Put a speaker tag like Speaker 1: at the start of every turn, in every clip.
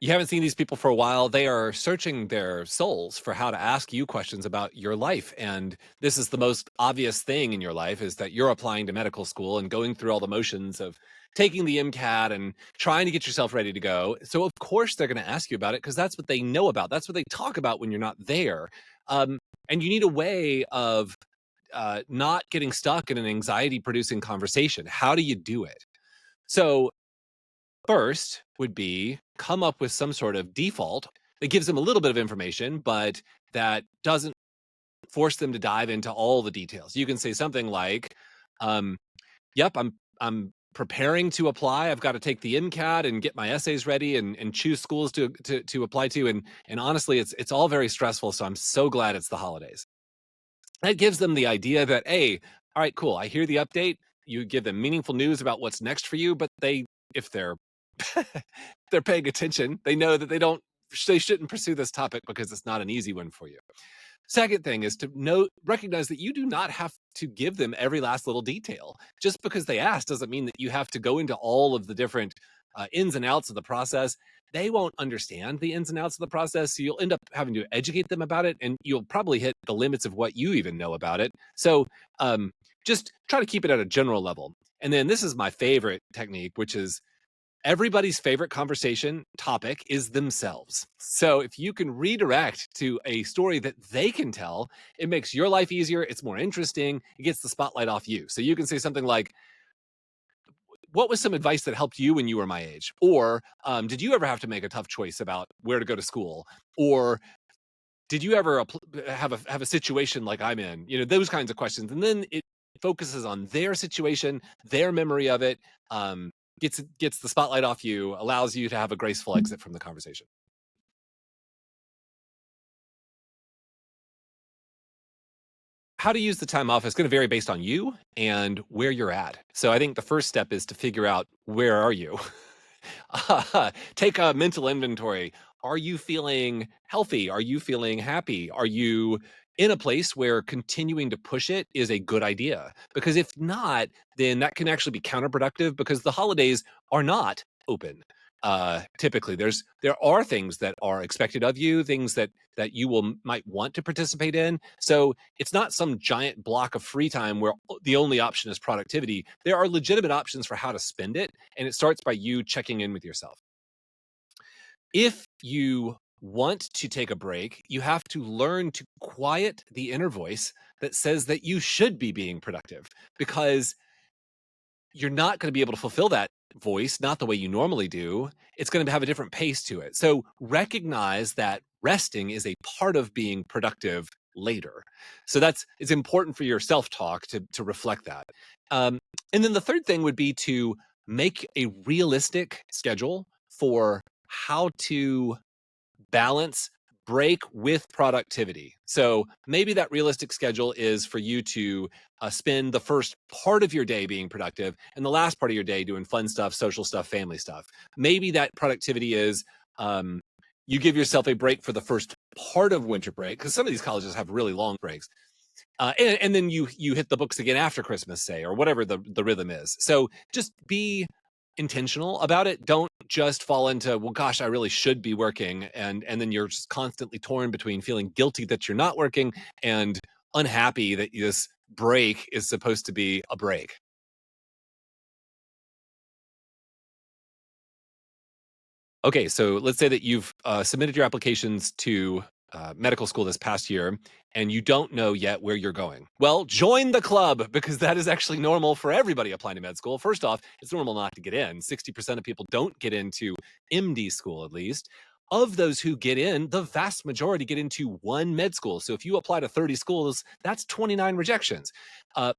Speaker 1: You haven't seen these people for a while. They are searching their souls for how to ask you questions about your life. And this is the most obvious thing in your life is that you're applying to medical school and going through all the motions of taking the MCAT and trying to get yourself ready to go. So of course they're going to ask you about it because that's what they know about. That's what they talk about when you're not there. Um, and you need a way of not getting stuck in an anxiety producing conversation. How do you do it? So first would be come up with some sort of default that gives them a little bit of information, but that doesn't force them to dive into all the details. You can say something like, um, "Yep, I'm preparing to apply. I've got to take the MCAT and get my essays ready and choose schools to apply to. And honestly, it's all very stressful. So I'm so glad it's the holidays." That gives them the idea that, hey, all right, cool. I hear the update. You give them meaningful news about what's next for you, but if they're they're paying attention. They know that they shouldn't pursue this topic because it's not an easy one for you. Second thing is to recognize that you do not have to give them every last little detail. Just because they ask doesn't mean that you have to go into all of the different ins and outs of the process. They won't understand the ins and outs of the process, so you'll end up having to educate them about it, and you'll probably hit the limits of what you even know about it. So just try to keep it at a general level. And then this is my favorite technique, which is everybody's favorite conversation topic is themselves. So if you can redirect to a story that they can tell, it makes your life easier. It's more interesting. It gets the spotlight off you. So you can say something like, what was some advice that helped you when you were my age? Or did you ever have to make a tough choice about where to go to school? Or did you ever have a situation like I'm in? You know, those kinds of questions. And then it focuses on their situation, their memory of it, gets the spotlight off you, allows you to have a graceful exit from the conversation. How to use the time off is going to vary based on you and where you're at. So I think the first step is to figure out, where are you? Take a mental inventory. Are you feeling healthy? Are you feeling happy? Are you in a place where continuing to push it is a good idea? Because if not, then that can actually be counterproductive because the holidays are not open. Typically, there are things that are expected of you, things that you might want to participate in. So it's not some giant block of free time where the only option is productivity. There are legitimate options for how to spend it, and it starts by you checking in with yourself. If you want to take a break, you have to learn to quiet the inner voice that says that you should be being productive because you're not going to be able to fulfill that voice, not the way you normally do. It's going to have a different pace to it. So recognize that resting is a part of being productive later. So it's important for your self-talk to reflect that. Um, and then the third thing would be to make a realistic schedule for how to balance break with productivity. So maybe that realistic schedule is for you to spend the first part of your day being productive and the last part of your day doing fun stuff, social stuff, family stuff. Maybe that productivity is you give yourself a break for the first part of winter break because some of these colleges have really long breaks. And then you hit the books again after Christmas, say, or whatever the rhythm is. So just be intentional about it. Don't just fall into, well, gosh, I really should be working, and then you're just constantly torn between feeling guilty that you're not working and unhappy that this break is supposed to be a break. Okay, so let's say that you've submitted your applications to medical school this past year and you don't know yet where you're going. Well, join the club because that is actually normal for everybody applying to med school. First off, it's normal not to get in. 60% of people don't get into MD school, at least. Of those who get in, the vast majority get into one med school. So if you apply to 30 schools, that's 29 rejections.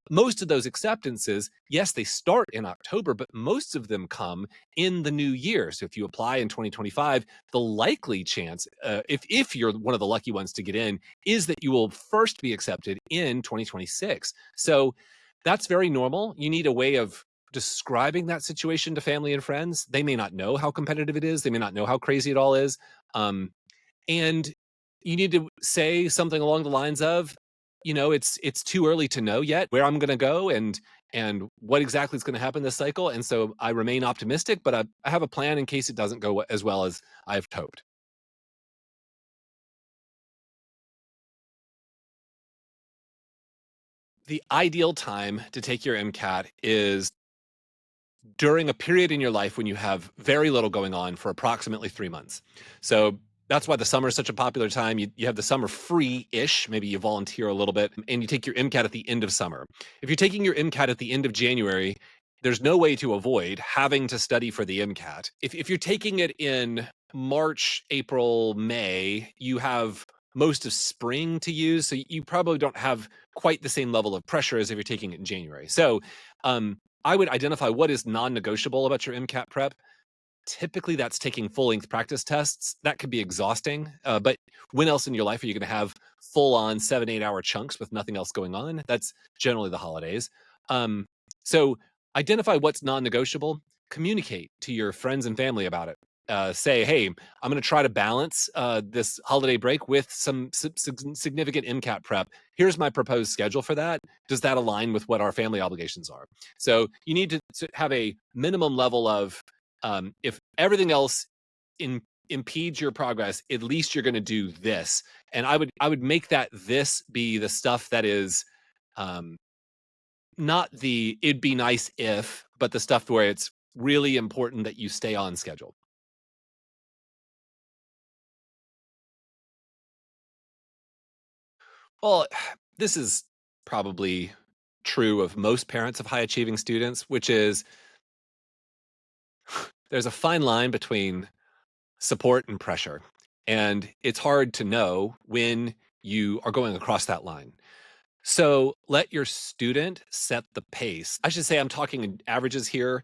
Speaker 1: Most of those acceptances, yes, they start in October, but most of them come in the new year. So if you apply in 2025, the likely chance, if you're one of the lucky ones to get in, is that you will first be accepted in 2026. So that's very normal. You need a way of describing that situation to family and friends. They may not know how competitive it is. They may not know how crazy it all is. And you need to say something along the lines of, it's too early to know yet where I'm gonna go and what exactly is gonna happen this cycle, and so I remain optimistic, but I have a plan in case it doesn't go as well as I've hoped. The ideal time to take your MCAT is during a period in your life when you have very little going on for approximately 3 months. So that's why the summer is such a popular time. You have the summer free-ish, maybe you volunteer a little bit, and you take your MCAT at the end of summer. If you're taking your MCAT at the end of January, there's no way to avoid having to study for the MCAT. If you're taking it in March, April, May, you have most of spring to use, so you probably don't have quite the same level of pressure as if you're taking it in January. So, um, I would identify what is non-negotiable about your MCAT prep. Typically, that's taking full-length practice tests. That could be exhausting, but when else in your life are you gonna have full-on 7, 8-hour chunks with nothing else going on? That's generally the holidays. Um, so identify what's non-negotiable, communicate to your friends and family about it. Say, "Hey, I'm gonna try to balance, this holiday break with some significant MCAT prep. Here's my proposed schedule for that. Does that align with what our family obligations are?" So you need to have a minimum level of, if everything else impedes your progress, at least you're going to do this. And I would make that this be the stuff that is, um, not the it'd be nice if, but the stuff where it's really important that you stay on schedule. Well, this is probably true of most parents of high achieving students, which is there's a fine line between support and pressure. And it's hard to know when you are going across that line. So let your student set the pace. I should say I'm talking in averages here.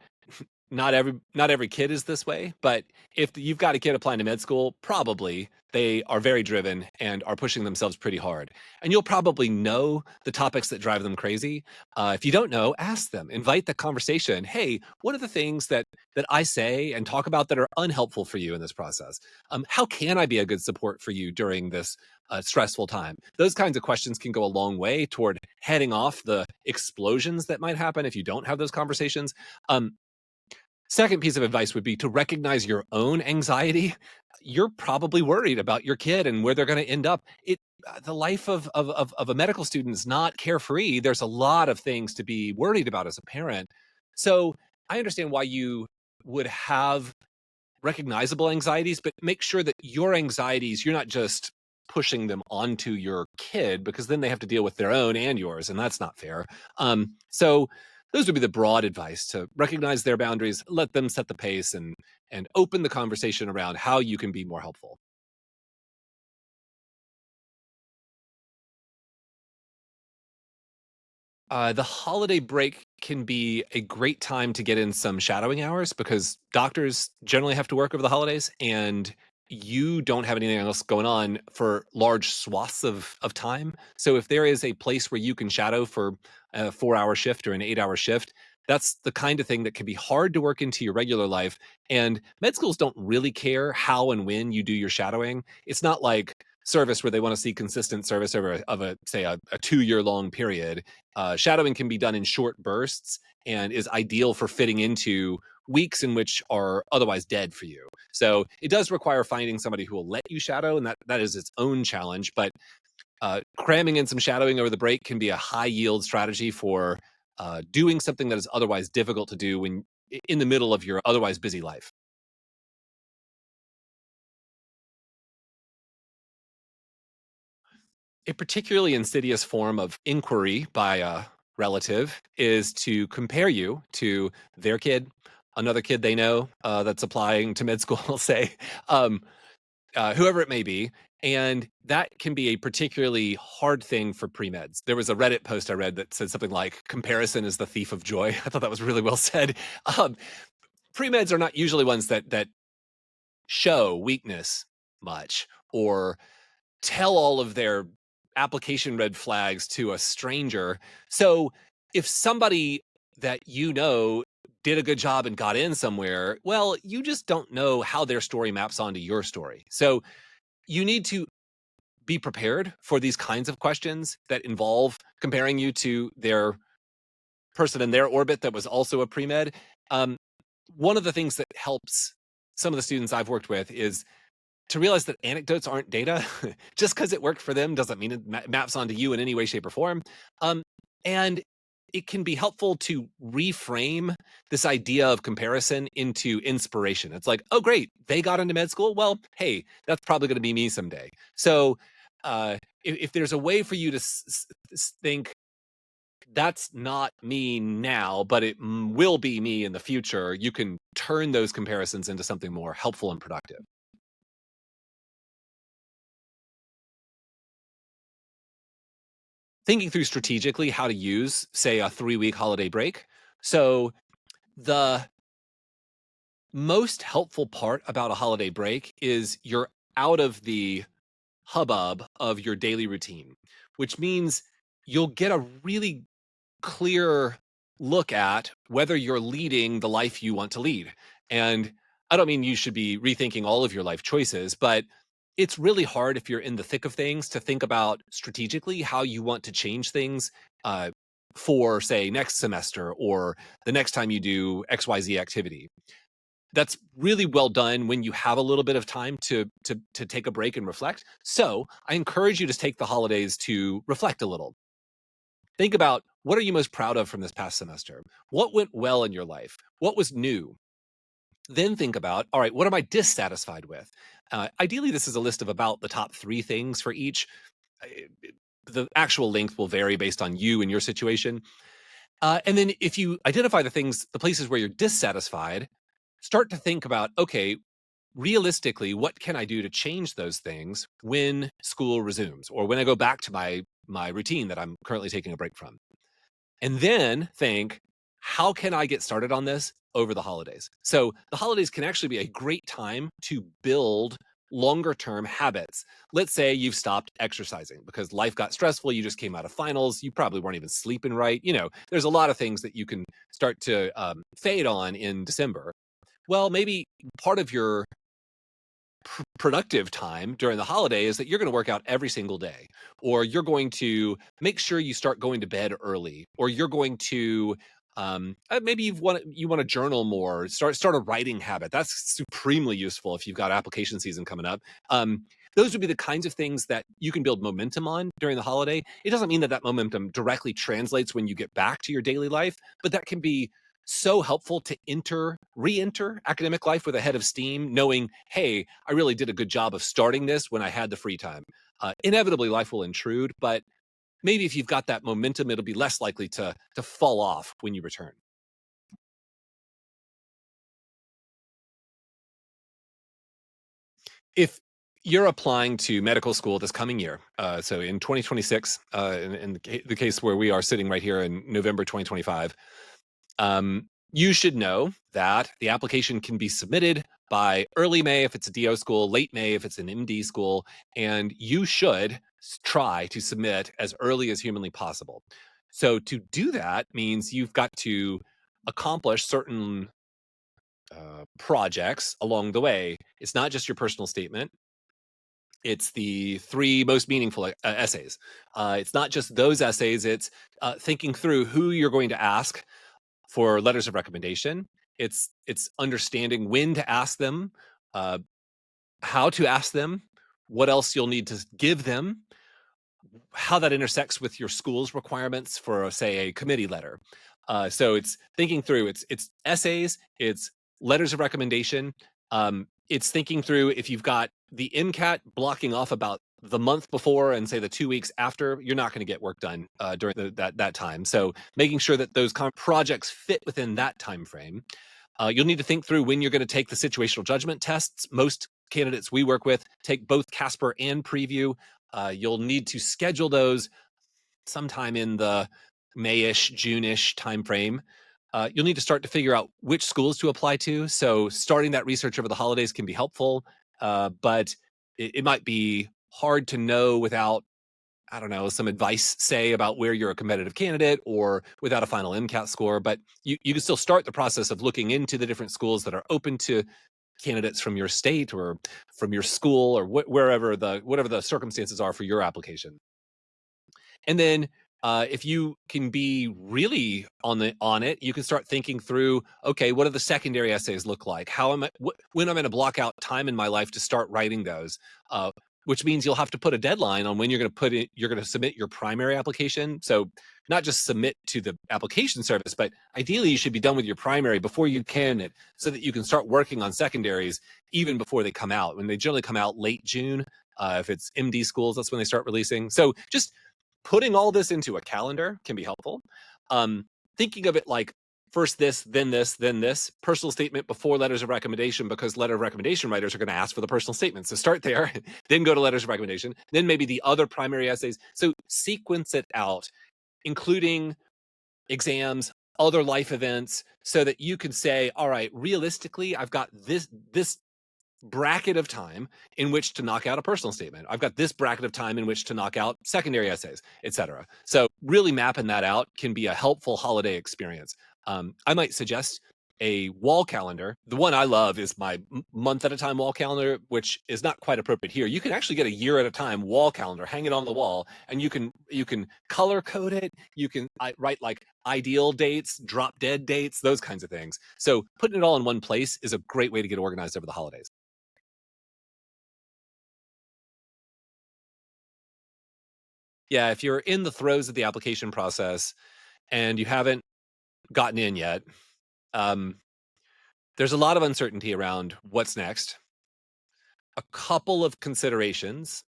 Speaker 1: Not every kid is this way, but if you've got a kid applying to med school, probably they are very driven and are pushing themselves pretty hard. And you'll probably know the topics that drive them crazy. If you don't know, ask them. Invite the conversation. Hey, what are the things that I say and talk about that are unhelpful for you in this process? How can I be a good support for you during this stressful time? Those kinds of questions can go a long way toward heading off the explosions that might happen if you don't have those conversations. Um, Second piece of advice would be to recognize your own anxiety. You're probably worried about your kid and where they're going to end up. The life of a medical student is not carefree. There's a lot of things to be worried about as a parent. So I understand why you would have recognizable anxieties, but make sure that your anxieties, you're not just pushing them onto your kid because then they have to deal with their own and yours, and that's not fair. So those would be the broad advice to recognize their boundaries, let them set the pace, and open the conversation around how you can be more helpful. The holiday break can be a great time to get in some shadowing hours because doctors generally have to work over the holidays and you don't have anything else going on for large swaths of time. So if there is a place where you can shadow for a 4 hour shift or an 8 hour shift, that's the kind of thing that can be hard to work into your regular life. And med schools don't really care how and when you do your shadowing. It's not like service where they want to see consistent service over say a 2 year long period. Shadowing can be done in short bursts and is ideal for fitting into weeks in which are otherwise dead for you. So it does require finding somebody who will let you shadow, and that is its own challenge. But cramming in some shadowing over the break can be a high yield strategy for doing something that is otherwise difficult to do when in the middle of your otherwise busy life. A particularly insidious form of inquiry by a relative is to compare you to their kid, another kid they know that's applying to med school, say, um, whoever it may be. And that can be a particularly hard thing for pre meds. There was a Reddit post I read that said something like, comparison is the thief of joy. I thought that was really well said. Um, Pre meds are not usually ones that show weakness much or tell all of their application red flags to a stranger. So if somebody that you know did a good job and got in somewhere, well, you just don't know how their story maps onto your story. So you need to be prepared for these kinds of questions that involve comparing you to their person in their orbit that was also a pre-med. Um, One of the things that helps some of the students I've worked with is to realize that anecdotes aren't data. Just because it worked for them doesn't mean it maps onto you in any way, shape, or form. Um, and it can be helpful to reframe this idea of comparison into inspiration. It's like, oh, great, they got into med school. Well, hey, that's probably going to be me someday. So, if there's a way for you to think that's not me now, but it will be me in the future, you can turn those comparisons into something more helpful and productive. Thinking through strategically how to use, say, a 3-week holiday break. So, the most helpful part about a holiday break is you're out of the hubbub of your daily routine, which means you'll get a really clear look at whether you're leading the life you want to lead. And I don't mean you should be rethinking all of your life choices, but it's really hard if you're in the thick of things to think about strategically how you want to change things uh, for, say, next semester or the next time you do XYZ activity. That's really well done when you have a little bit of time to take a break and reflect. So I encourage you to take the holidays to reflect a little. Think about, what are you most proud of from this past semester? What went well in your life? What was new? Then think about, all right, what am I dissatisfied with? Ideally, this is a list of about the top 3 things for each. The actual length will vary based on you and your situation. And then if you identify the places where you're dissatisfied, start to think about, okay, realistically, what can I do to change those things when school resumes or when I go back to my routine that I'm currently taking a break from? And then think, how can I get started on this over the holidays? So the holidays can actually be a great time to build longer term habits. Let's say you've stopped exercising because life got stressful. You just came out of finals. You probably weren't even sleeping right. There's a lot of things that you can start to fade on in December. Well, maybe part of your productive time during the holiday is that you're going to work out every single day, or you're going to make sure you start going to bed early, or you're going to maybe you want to journal more, start a writing habit. That's supremely useful if you've got application season coming up. Those would be the kinds of things that you can build momentum on during the holiday. It doesn't mean that that momentum directly translates when you get back to your daily life, but that can be so helpful to re-enter academic life with a head of steam, knowing, hey, I really did a good job of starting this when I had the free time. Inevitably, life will intrude, but maybe if you've got that momentum, it'll be less likely to fall off when you return. If you're applying to medical school this coming year, so in 2026, in the case where we are sitting right here in November 2025, you should know that the application can be submitted by early May if it's a DO school, late May if it's an MD school, and you should try to submit as early as humanly possible. So to do that means you've got to accomplish certain projects along the way. It's not just your personal statement. It's the 3 most meaningful essays. It's not just those essays. It's thinking through who you're going to ask for letters of recommendation. It's understanding when to ask them, uh, how to ask them, what else you'll need to give them, how that intersects with your school's requirements for, say, a committee letter. So it's thinking through. It's essays. It's letters of recommendation. It's thinking through if you've got the MCAT blocking off about the month before and say the 2 weeks after, you're not going to get work done during that time. So making sure that those projects fit within that time frame. You'll need to think through when you're going to take the situational judgment tests. Most candidates we work with take both Casper and Preview. You'll need to schedule those sometime in the Mayish, June-ish timeframe. You'll need to start to figure out which schools to apply to. So starting that research over the holidays can be helpful, but it might be hard to know without, I don't know, some advice, say, about where you're a competitive candidate or without a final MCAT score. But you can still start the process of looking into the different schools that are open to candidates from your state or from your school or wherever whatever the circumstances are for your application. And then if you can be really on it, you can start thinking through, okay, what do the secondary essays look like? How am I? When I'm going to block out time in my life to start writing those? Which means you'll have to put a deadline on when you're going to put it. You're going to submit your primary application. So not just submit to the application service, but ideally you should be done with your primary before you can it, so that you can start working on secondaries even before they come out. When they generally come out late June. If it's MD schools, that's when they start releasing. So just putting all this into a calendar can be helpful. Thinking of it like first this, then this, then this, personal statement before letters of recommendation, because letter of recommendation writers are going to ask for the personal statement. So start there, then go to letters of recommendation, then maybe the other primary essays. So sequence it out, including exams, other life events, so that you can say, all right, realistically, I've got this bracket of time in which to knock out a personal statement. I've got this bracket of time in which to knock out secondary essays, etc. So really mapping that out can be a helpful holiday experience. I might suggest a wall calendar. The one I love is my month at a time wall calendar, which is not quite appropriate here. You can actually get a year at a time wall calendar, hang it on the wall, and you can color code it. You can write like ideal dates, drop dead dates, those kinds of things. So putting it all in one place is a great way to get organized over the holidays. Yeah, if you're in the throes of the application process and you haven't gotten in yet, um, there's a lot of uncertainty around what's next. A couple of considerations.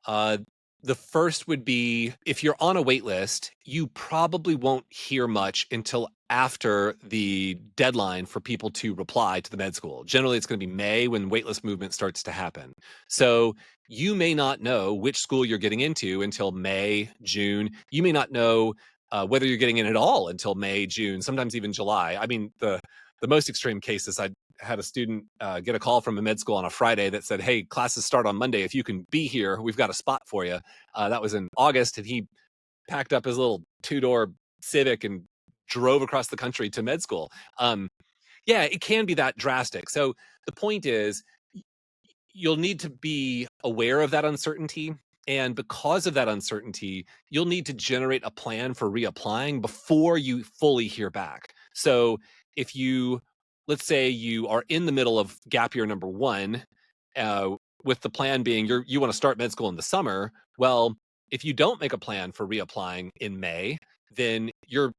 Speaker 1: Uh, the first would be if you're on a wait list, you probably won't hear much until after the deadline for people to reply to the med school. Generally, it's going to be May when waitlist movement starts to happen. So you may not know which school you're getting into until May, June. You may not know whether you're getting in at all until May, June, sometimes even July. I mean, the most extreme case is I had a student get a call from a med school on a Friday that said, "Hey, classes start on Monday. If you can be here, we've got a spot for you." That was in August, and he packed up his little two-door Civic and drove across the country to med school. Yeah, it can be that drastic. So the point is, you'll need to be aware of that uncertainty. And because of that uncertainty, you'll need to generate a plan for reapplying before you fully hear back. So if you, let's say you are in the middle of gap year number one, with the plan being you want to start med school in the summer, well, if you don't make a plan for reapplying in May, then you're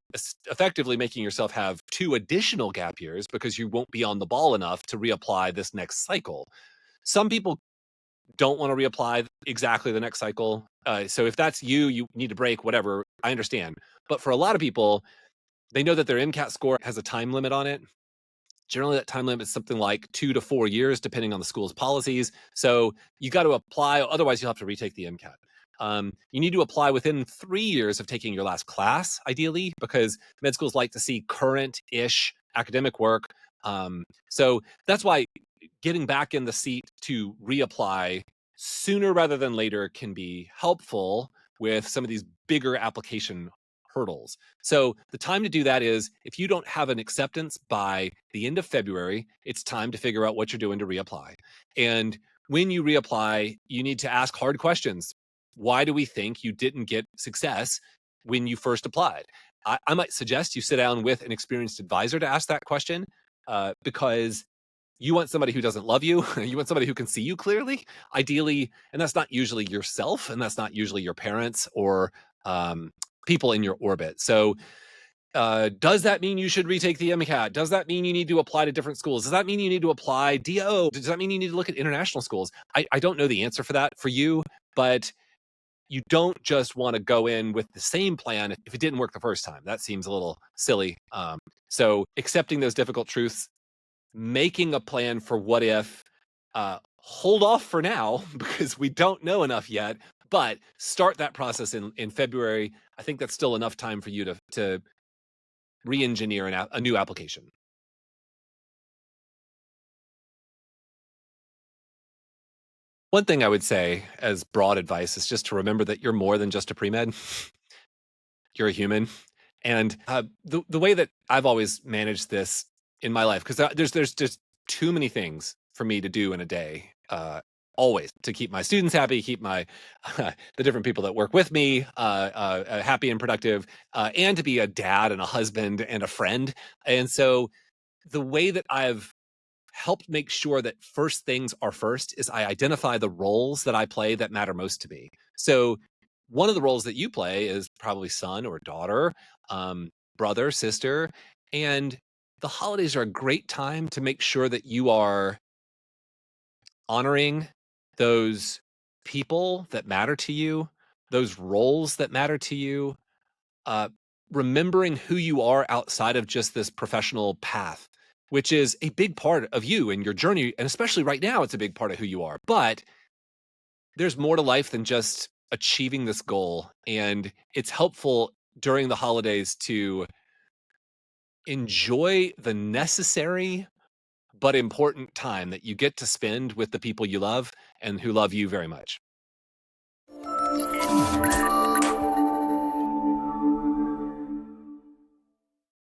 Speaker 1: effectively making yourself have 2 additional gap years because you won't be on the ball enough to reapply this next cycle. Some people don't want to reapply exactly the next cycle. So if that's you, you need a break, whatever, I understand. But for a lot of people, they know that their MCAT score has a time limit on it. Generally, that time limit is something like 2 to 4 years, depending on the school's policies. So you got to apply, otherwise you'll have to retake the MCAT. You need to apply within 3 years of taking your last class, ideally, because med schools like to see current-ish academic work. So that's why getting back in the seat to reapply sooner rather than later can be helpful with some of these bigger application hurdles. So the time to do that is if you don't have an acceptance by the end of February, it's time to figure out what you're doing to reapply. And when you reapply, you need to ask hard questions. Why do we think you didn't get success when you first applied? I might suggest you sit down with an experienced advisor to ask that question, because you want somebody who doesn't love you. You want somebody who can see you clearly, ideally. And that's not usually yourself, and that's not usually your parents or people in your orbit. So does that mean you should retake the MCAT? Does that mean you need to apply to different schools? Does that mean you need to apply DO? Does that mean you need to look at international schools? I don't know the answer for that for you, but you don't just want to go in with the same plan if it didn't work the first time. That seems a little silly. So accepting those difficult truths, making a plan for what if, hold off for now because we don't know enough yet, but start that process in February. I think that's still enough time for you to re-engineer a new application. One thing I would say as broad advice is just to remember that you're more than just a pre-med. You're a human. And the way that I've always managed this in my life, because there's just too many things for me to do in a day, always to keep my students happy, keep my the different people that work with me happy and productive, and to be a dad and a husband and a friend. And so the way that I've helped make sure that first things are first is I identify the roles that I play that matter most to me. So one of the roles that you play is probably son or daughter, brother, sister, and the holidays are a great time to make sure that you are honoring those people that matter to you, those roles that matter to you, uh, remembering who you are outside of just this professional path, which is a big part of you and your journey. And especially right now, it's a big part of who you are. But there's more to life than just achieving this goal. And it's helpful during the holidays to enjoy the necessary but important time that you get to spend with the people you love and who love you very much.